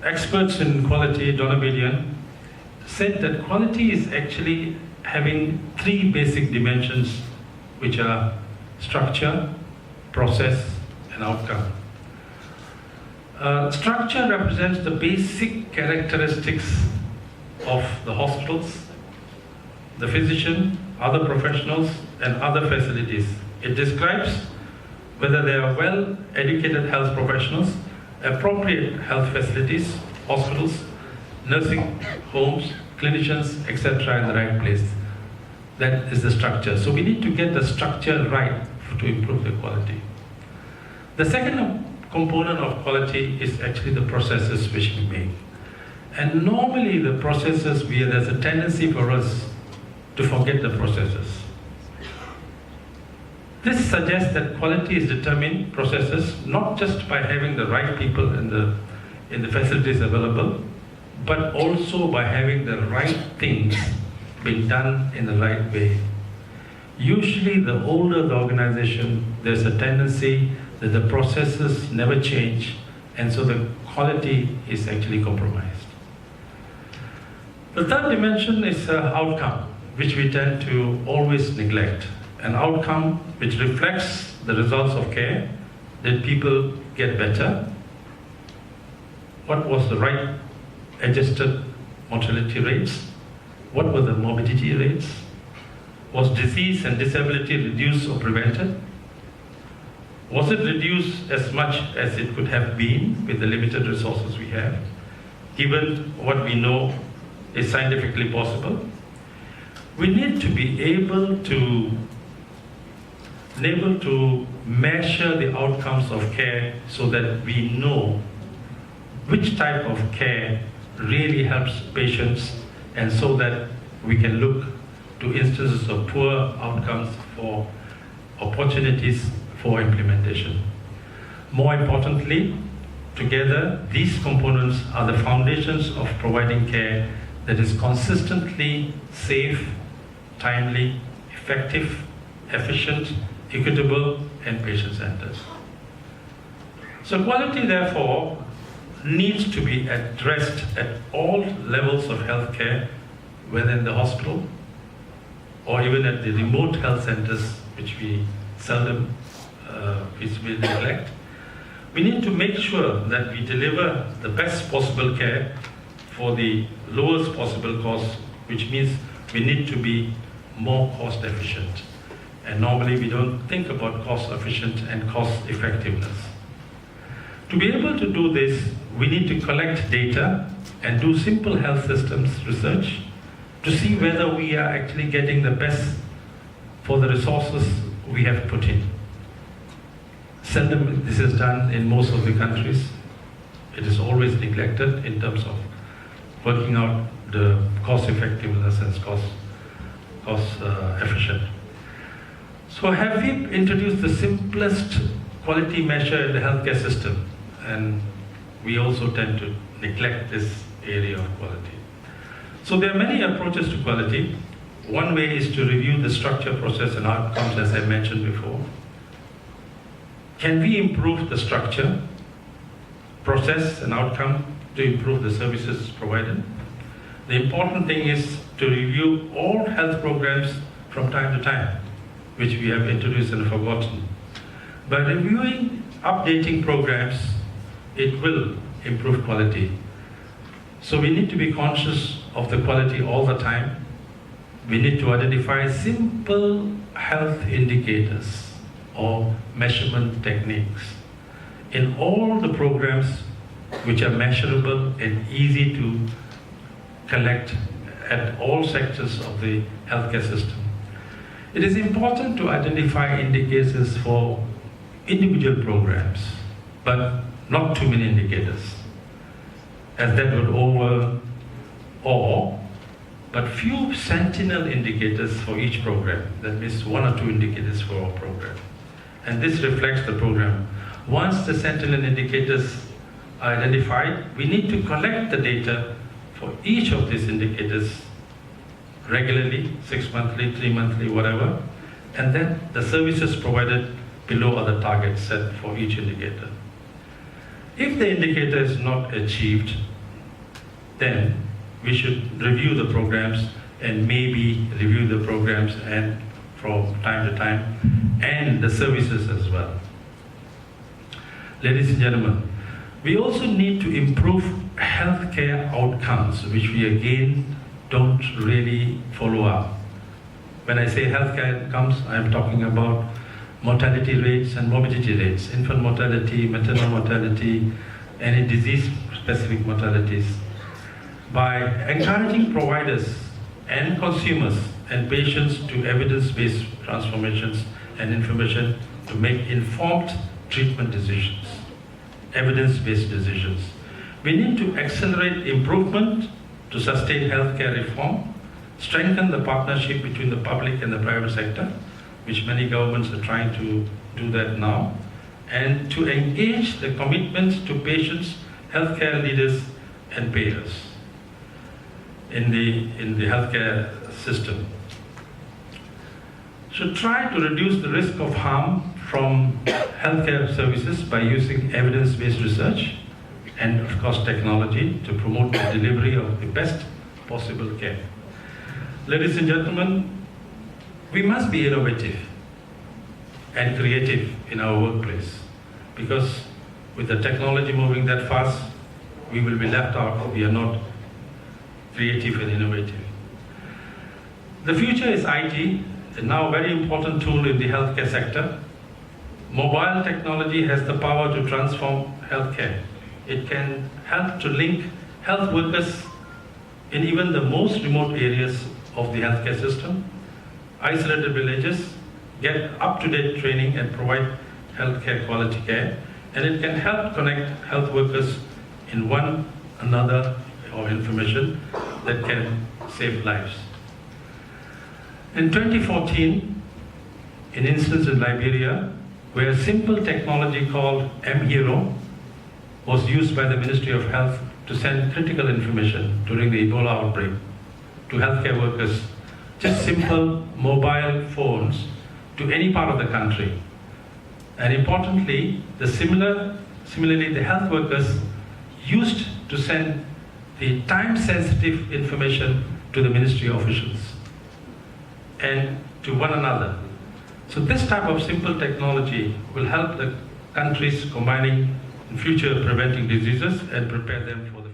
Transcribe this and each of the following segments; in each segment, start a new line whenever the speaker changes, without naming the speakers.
experts in quality, Donobillion, said that quality is actually having three basic dimensions, which are structure, process, and outcome. Structure represents the basic characteristics of the hospitals, the physician, other professionals, and other facilities. It describes whether they are well-educated health professionals, appropriate health facilities, hospitals, nursing homes, clinicians, etc. in the right place. That is the structure. So we need to get the structure right to improve the quality. The second component of quality is actually the processes which we make. And normally the processes, there's a tendency for us to forget the processes. This suggests that quality is determined processes not just by having the right people in the facilities available, but also by having the right things being done in the right way. Usually the older the organization, there's a tendency that the processes never change, and so the quality is actually compromised. The third dimension is outcome, which we tend to always neglect. An outcome which reflects the results of care. Did people get better? What was the right adjusted mortality rates? What were the morbidity rates? Was disease and disability reduced or prevented? Was it reduced as much as it could have been with the limited resources we have, given what we know is scientifically possible? We need to be able to measure the outcomes of care so that we know which type of care really helps patients, and so that we can look to instances of poor outcomes for opportunities for implementation. More importantly, together, these components are the foundations of providing care that is consistently safe, timely, effective, efficient, equitable, and patient-centered. So quality, therefore, needs to be addressed at all levels of healthcare, whether in the hospital or even at the remote health centers, which we seldom neglect. We need to make sure that we deliver the best possible care for the lowest possible cost, which means we need to be more cost efficient. And normally we don't think about cost efficient and cost effectiveness. To be able to do this, we need to collect data and do simple health systems research to see whether we are actually getting the best for the resources we have put in. Seldom this is done in most of the countries. It is always neglected in terms of working out the cost effectiveness and cost efficient. So have we introduced the simplest quality measure in the healthcare system? And we also tend to neglect this area of quality. So there are many approaches to quality. One way is to review the structure, process, and outcomes, as I mentioned before. Can we improve the structure, process, and outcome to improve the services provided? The important thing is to review all health programs from time to time, which we have introduced and forgotten. By reviewing, updating programs, it will improve quality. So we need to be conscious of the quality all the time. We need to identify simple health indicators or measurement techniques in all the programs which are measurable and easy to collect at all sectors of the healthcare system. It is important to identify indicators for individual programs, but not too many indicators, as that would but few sentinel indicators for each program. That means one or two indicators for a program. And this reflects the program. Once the sentinel indicators are identified, we need to collect the data for each of these indicators regularly, 6 monthly, 3 monthly, whatever, and then the services provided below are the targets set for each indicator. If the indicator is not achieved, then we should review the programs and maybe review the programs and from time to time and the services as well. Ladies and gentlemen, we also need to improve healthcare outcomes, which we again don't really follow up. When I say healthcare outcomes, I'm talking about mortality rates and morbidity rates, infant mortality, maternal mortality, any disease-specific mortalities. By encouraging providers and consumers and patients to evidence-based transformations and information to make informed treatment decisions, evidence-based decisions. We need to accelerate improvement to sustain healthcare reform, strengthen the partnership between the public and the private sector, which many governments are trying to do that now, and to engage the commitments to patients, healthcare leaders, and payers in the healthcare system. Should try to reduce the risk of harm from healthcare services by using evidence-based research and, of course, technology to promote the delivery of the best possible care. Ladies and gentlemen, we must be innovative and creative in our workplace, because with the technology moving that fast, we will be left out. We are not creative and innovative. The future is IT, and now a very important tool in the healthcare sector. Mobile technology has the power to transform healthcare. It can help to link health workers in even the most remote areas of the healthcare system, isolated villages, get up-to-date training and provide healthcare quality care, and it can help connect health workers in one another or information that can save lives. In 2014, an instance in Liberia, where a simple technology called mHero was used by the Ministry of Health to send critical information during the Ebola outbreak to healthcare workers, just simple mobile phones to any part of the country. And importantly, similarly, the health workers used to send the time-sensitive information to the ministry officials and to one another. So this type of simple technology will help the countries combining in future preventing diseases and prepare them for the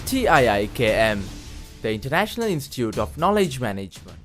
TIIKM, the International Institute of Knowledge Management.